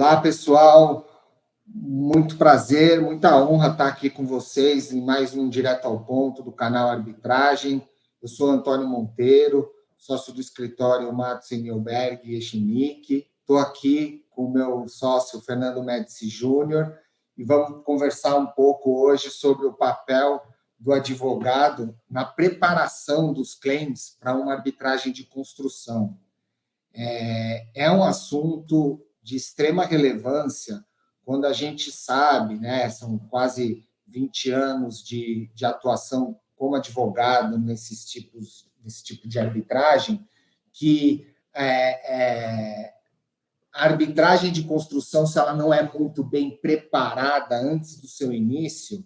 Olá, pessoal. Muito prazer, muita honra estar aqui com vocês em mais um Direto ao Ponto do canal Arbitragem. Eu sou Antônio Monteiro, sócio do escritório Matos Engelberg e Echenique. Estou aqui com o meu sócio Fernando Médici Júnior e vamos conversar um pouco hoje sobre o papel do advogado na preparação dos claims para uma arbitragem de construção. É um assunto de extrema relevância quando a gente sabe, né, são quase 20 anos de atuação como advogado nesse tipo de arbitragem, que a arbitragem de construção, se ela não é muito bem preparada antes do seu início,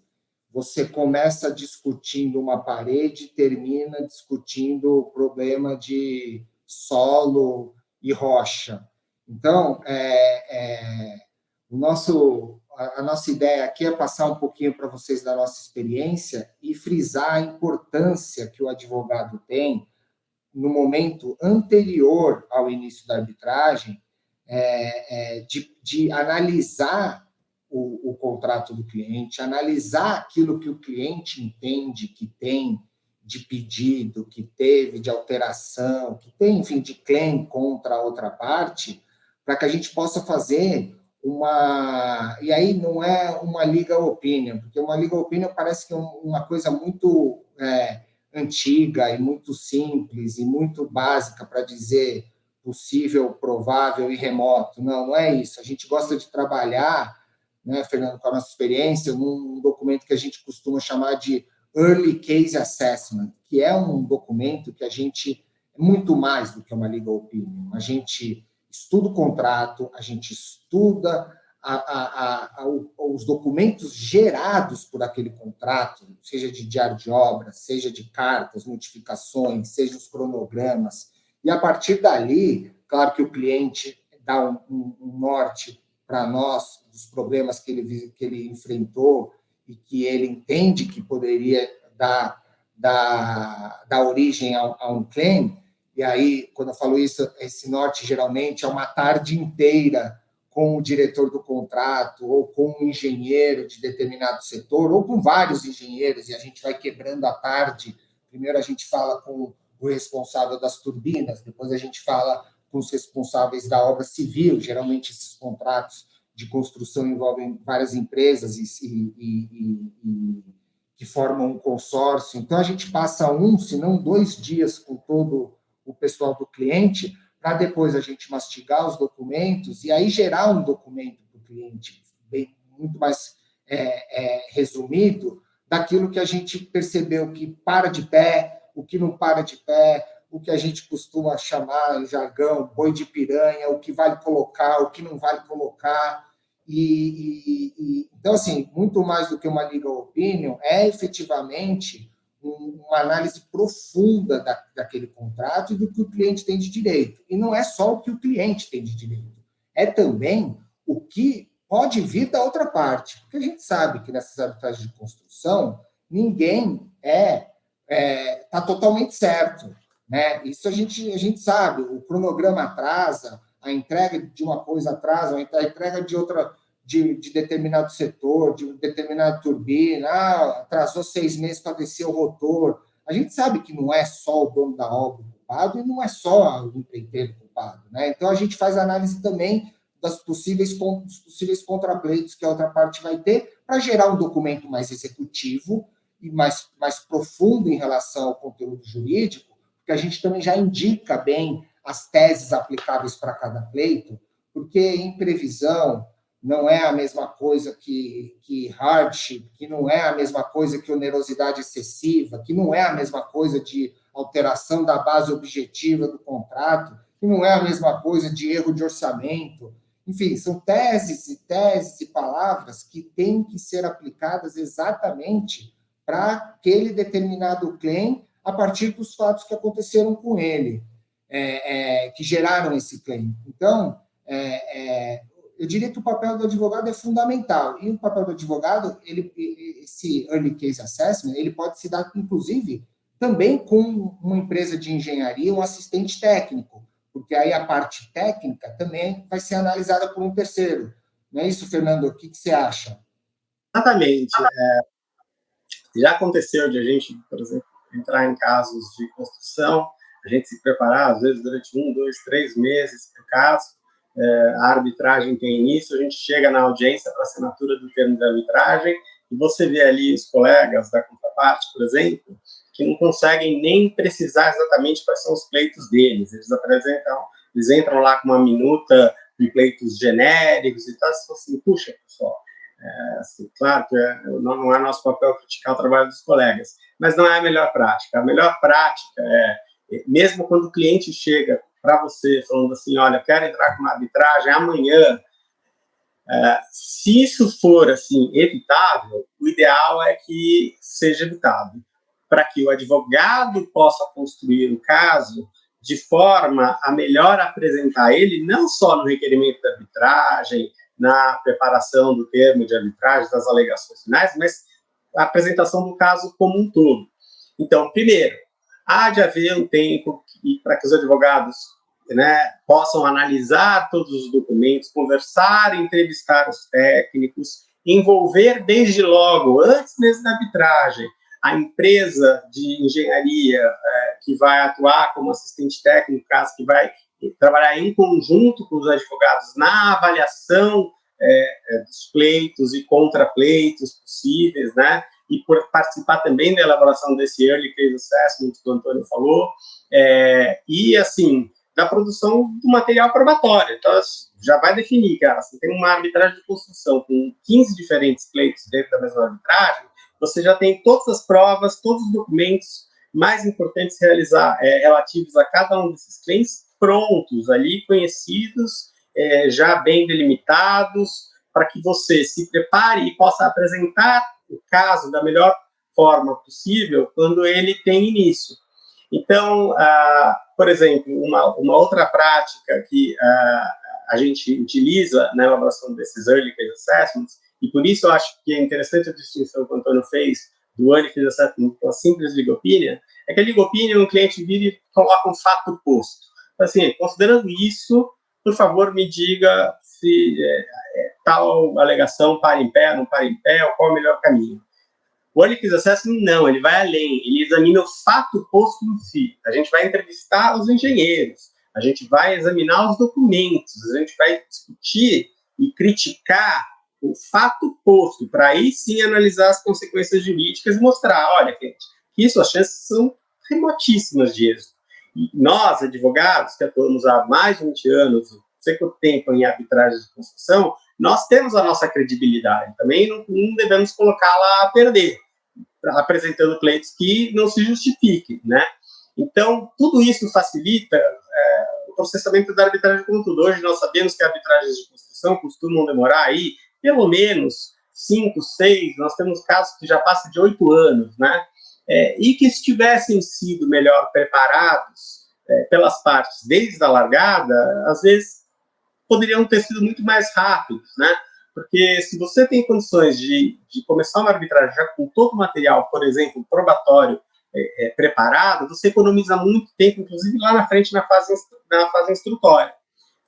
você começa discutindo uma parede e termina discutindo o problema de solo e rocha. Então, a nossa ideia aqui é passar um pouquinho para vocês da nossa experiência e frisar a importância que o advogado tem no momento anterior ao início da arbitragem, de analisar o contrato do cliente, analisar aquilo que o cliente entende que tem de pedido, que teve de alteração, que tem, enfim, de claim contra a outra parte, para que a gente possa fazer e aí não é uma legal opinion, porque uma legal opinion parece que é uma coisa muito antiga e muito simples e muito básica para dizer possível, provável e remoto. Não é isso. A gente gosta de trabalhar, né, Fernando, com a nossa experiência, num documento que a gente costuma chamar de Early Case Assessment, que é um documento que a gente é muito mais do que uma legal opinion. A gente estuda o contrato, a gente estuda os documentos gerados por aquele contrato, seja de diário de obra, seja de cartas, notificações, seja os cronogramas, e a partir dali, claro que o cliente dá um norte para nós dos problemas que ele enfrentou e que ele entende que poderia dar origem a um claim. E aí, quando eu falo isso, esse norte geralmente é uma tarde inteira com o diretor do contrato, ou com um engenheiro de determinado setor, ou com vários engenheiros, e a gente vai quebrando a tarde. Primeiro a gente fala com o responsável das turbinas, depois a gente fala com os responsáveis da obra civil. Geralmente esses contratos de construção envolvem várias empresas que formam um consórcio. Então a gente passa se não 2 dias com todo o pessoal do cliente, para depois a gente mastigar os documentos e aí gerar um documento para o cliente muito mais resumido daquilo que a gente percebeu que para de pé, o que não para de pé, o que a gente costuma chamar em jargão, boi de piranha, o que vale colocar, o que não vale colocar. Então, assim, muito mais do que uma legal opinion, é efetivamente uma análise profunda daquele contrato e do que o cliente tem de direito. E não é só o que o cliente tem de direito, é também o que pode vir da outra parte. Porque a gente sabe que nessas arbitragens de construção, ninguém está totalmente certo, né? Isso a gente sabe. O cronograma atrasa, a entrega de uma coisa atrasa, a entrega de outra, de determinado setor, de determinada turbina, atrasou 6 meses para descer o rotor. A gente sabe que não é só o dono da obra culpado e não é só o empreiteiro culpado, né? Então, a gente faz análise também dos possíveis contrapleitos que a outra parte vai ter para gerar um documento mais executivo e mais profundo em relação ao conteúdo jurídico, porque a gente também já indica bem as teses aplicáveis para cada pleito, porque em previsão não é a mesma coisa que hardship, que não é a mesma coisa que onerosidade excessiva, que não é a mesma coisa de alteração da base objetiva do contrato, que não é a mesma coisa de erro de orçamento. Enfim, são teses e palavras que têm que ser aplicadas exatamente para aquele determinado claim a partir dos fatos que aconteceram com ele, que geraram esse claim. Então, eu diria que o papel do advogado é fundamental. E o papel do advogado, esse early case assessment, ele pode se dar, inclusive, também com uma empresa de engenharia, um assistente técnico, porque aí a parte técnica também vai ser analisada por um terceiro. Não é isso, Fernando? O que você acha? Exatamente. Já aconteceu de a gente, por exemplo, entrar em casos de construção, a gente se preparar, às vezes, durante 1, 2, 3 meses para o caso, a arbitragem tem início, a gente chega na audiência para assinatura do termo de arbitragem, e você vê ali os colegas da contraparte, por exemplo, que não conseguem nem precisar exatamente quais são os pleitos deles. Eles entram lá com uma minuta de pleitos genéricos e tal, assim, puxa, pessoal, assim, claro que não é nosso papel criticar o trabalho dos colegas, mas não é a melhor prática. A melhor prática mesmo quando o cliente chega para você falando assim, olha, quero entrar com uma arbitragem amanhã, se isso for assim evitável, o ideal é que seja evitado, para que o advogado possa construir o caso de forma a melhor apresentar ele, não só no requerimento da arbitragem, na preparação do termo de arbitragem, das alegações finais, mas a apresentação do caso como um todo. Então, primeiro, há de haver um tempo para que os advogados, né, possam analisar todos os documentos, conversar, entrevistar os técnicos, envolver desde logo, antes mesmo da arbitragem, a empresa de engenharia que vai atuar como assistente técnico, caso que vai trabalhar em conjunto com os advogados na avaliação dos pleitos e contrapleitos possíveis, né? E por participar também da elaboração desse Early Case Assessment que o Antônio falou, e, assim, da produção do material probatório. Então, já vai definir, cara, se tem uma arbitragem de construção com 15 diferentes pleitos dentro da mesma arbitragem, você já tem todas as provas, todos os documentos mais importantes relativos a cada um desses claims prontos ali, conhecidos, já bem delimitados, para que você se prepare e possa apresentar o caso da melhor forma possível quando ele tem início. Então, por exemplo, uma outra prática que a gente utiliza na elaboração desses Early Case Assessments, e por isso eu acho que é interessante a distinção que o Antônio fez do Early Case Assessment com a simples legal opinion, é que a legal opinion, o cliente vira e coloca um fato posto. Então, assim, considerando isso, por favor, me diga se tal alegação para em pé, não para em pé, ou qual é o melhor caminho. O Early Case Assessment, não, ele vai além, ele examina o fato posto em si. A gente vai entrevistar os engenheiros, a gente vai examinar os documentos, a gente vai discutir e criticar o fato posto, para aí sim analisar as consequências jurídicas e mostrar, olha, gente, que isso, as chances são remotíssimas de êxito. E nós, advogados, que atuamos há mais de 20 anos, não sei quanto tempo em arbitragem de construção, nós temos a nossa credibilidade. Também não devemos colocá-la a perder, apresentando pleitos que não se justifiquem, né? Então, tudo isso facilita o processamento da arbitragem como tudo. Hoje nós sabemos que arbitragens de construção costumam demorar aí pelo menos 5, 6, nós temos casos que já passam de 8 anos, né? E que se tivessem sido melhor preparados pelas partes desde a largada, às vezes poderiam ter sido muito mais rápidos, né? Porque se você tem condições de começar uma arbitragem já com todo o material, por exemplo, probatório preparado, você economiza muito tempo, inclusive lá na frente na fase instrutória.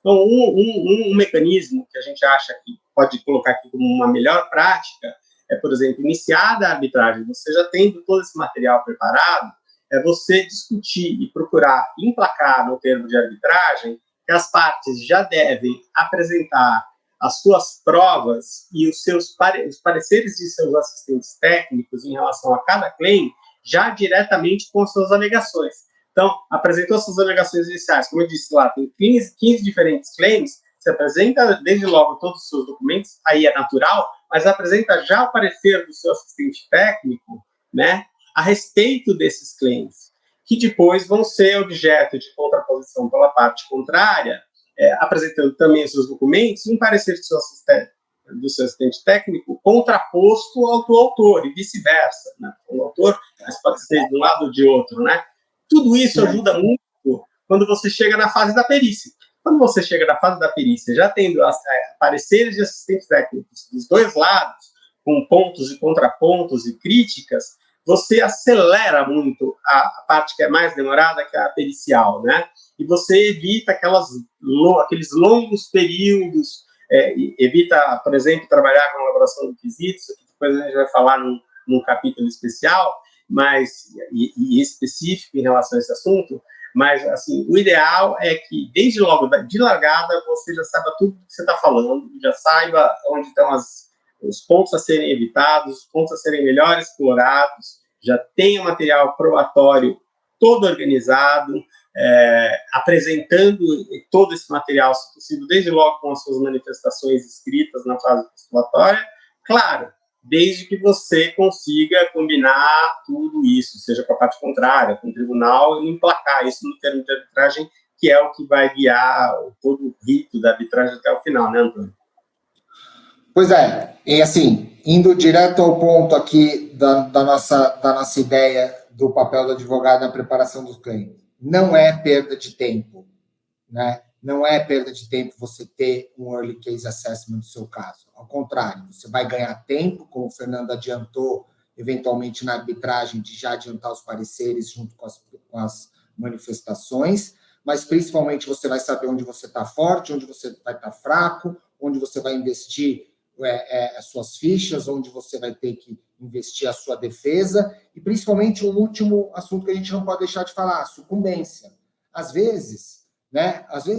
Então, um mecanismo que a gente acha que pode colocar aqui como uma melhor prática é, por exemplo, iniciada a arbitragem, você já tendo todo esse material preparado, é você discutir e procurar emplacar no termo de arbitragem que as partes já devem apresentar as suas provas e os pareceres de seus assistentes técnicos em relação a cada claim, já diretamente com suas alegações. Então, apresentou suas alegações iniciais, como eu disse lá, tem 15 diferentes claims, você apresenta desde logo todos os seus documentos, aí é natural, mas apresenta já o parecer do seu assistente técnico, né, a respeito desses claims, que depois vão ser objeto de contraposição pela parte contrária, apresentando também os seus documentos, um parecer do seu assistente técnico contraposto ao do autor, e vice-versa, né? O autor, mas pode ser de um lado ou de outro, né? Tudo isso ajuda muito quando você chega na fase da perícia. Quando você chega na fase da perícia, já tendo pareceres de assistentes técnicos dos dois lados, com pontos e contrapontos e críticas, você acelera muito a parte que é mais demorada, que é a pericial, né? E você evita aqueles longos períodos, evita, por exemplo, trabalhar com elaboração de quesitos, que depois a gente vai falar num capítulo especial, mas e específico em relação a esse assunto, mas, assim, o ideal é que, desde logo de largada, você já saiba tudo que você está falando, já saiba onde estão os pontos a serem evitados, os pontos a serem melhor explorados, já tenha material probatório todo organizado, apresentando todo esse material, se possível, desde logo com as suas manifestações escritas na fase postulatória. Claro, desde que você consiga combinar tudo isso, seja com a parte contrária, com o tribunal, e emplacar isso no termo de arbitragem, que é o que vai guiar todo o rito da arbitragem até o final, né, Antônio? Pois é, e assim, indo direto ao ponto aqui da nossa ideia do papel do advogado na preparação do claim, não é perda de tempo, né? Não é perda de tempo você ter um early case assessment do seu caso. Ao contrário, você vai ganhar tempo, como o Fernando adiantou, eventualmente na arbitragem, de já adiantar os pareceres junto com as manifestações, mas principalmente você vai saber onde você está forte, onde você vai estar fraco, onde você vai investir as suas fichas, onde você vai ter que investir a sua defesa, e principalmente um último assunto que a gente não pode deixar de falar, sucumbência. Às vezes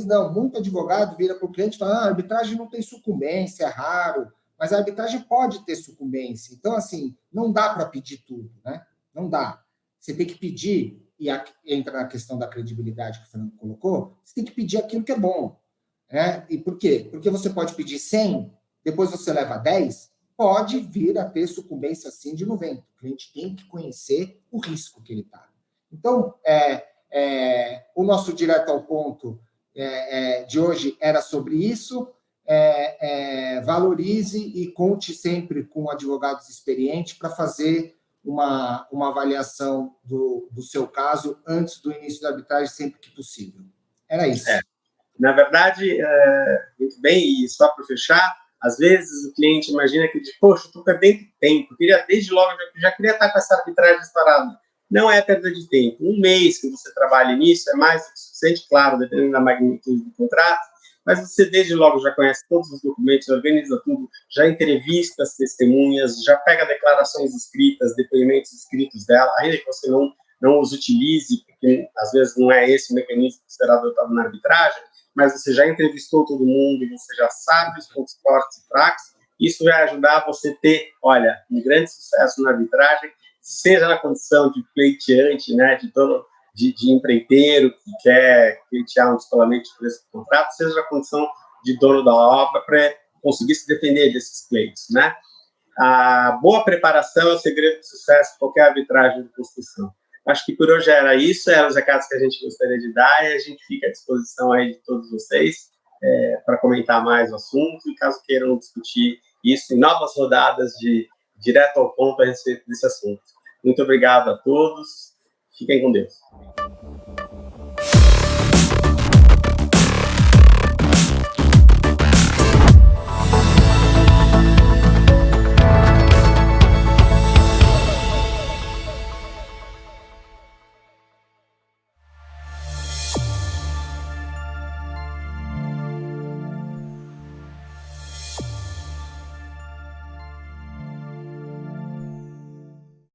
não, muito advogado vira para o cliente e fala, a arbitragem não tem sucumbência, é raro, mas a arbitragem pode ter sucumbência. Então, assim, não dá para pedir tudo, né? Não dá. Você tem que pedir, e entra na questão da credibilidade que o Fernando colocou, você tem que pedir aquilo que é bom. Né? E por quê? Porque você pode pedir 100, depois você leva 10, pode vir a ter sucumbência sim de 90. O cliente tem que conhecer o risco que ele está. Então, o nosso direto ao ponto de hoje era sobre isso. Valorize e conte sempre com advogados experientes para fazer uma avaliação do seu caso antes do início da arbitragem, sempre que possível. Era isso. Na verdade, muito bem, e só para fechar, às vezes o cliente imagina que, poxa, estou perdendo tempo, queria desde logo, já queria estar com essa arbitragem disparada. Não é perda de tempo. Um mês que você trabalha nisso é mais do que suficiente, claro, dependendo da magnitude do contrato, mas você desde logo já conhece todos os documentos, organiza tudo, já entrevista as testemunhas, já pega declarações escritas, depoimentos escritos dela, ainda que você não os utilize, porque às vezes não é esse o mecanismo que será adotado na arbitragem, mas você já entrevistou todo mundo, você já sabe os pontos fortes e fracos, isso vai ajudar você a ter, olha, um grande sucesso na arbitragem, seja na condição de pleiteante, né, de empreiteiro que quer pleitear um descolamento de preço do contrato, seja na condição de dono da obra para conseguir se defender desses pleitos, né? A boa preparação é o segredo do sucesso de qualquer arbitragem de construção. Acho que por hoje era isso, eram os recados que a gente gostaria de dar, e a gente fica à disposição aí de todos vocês para comentar mais o assunto, e caso queiram discutir isso em novas rodadas de direto ao ponto a respeito desse assunto. Muito obrigado a todos, fiquem com Deus.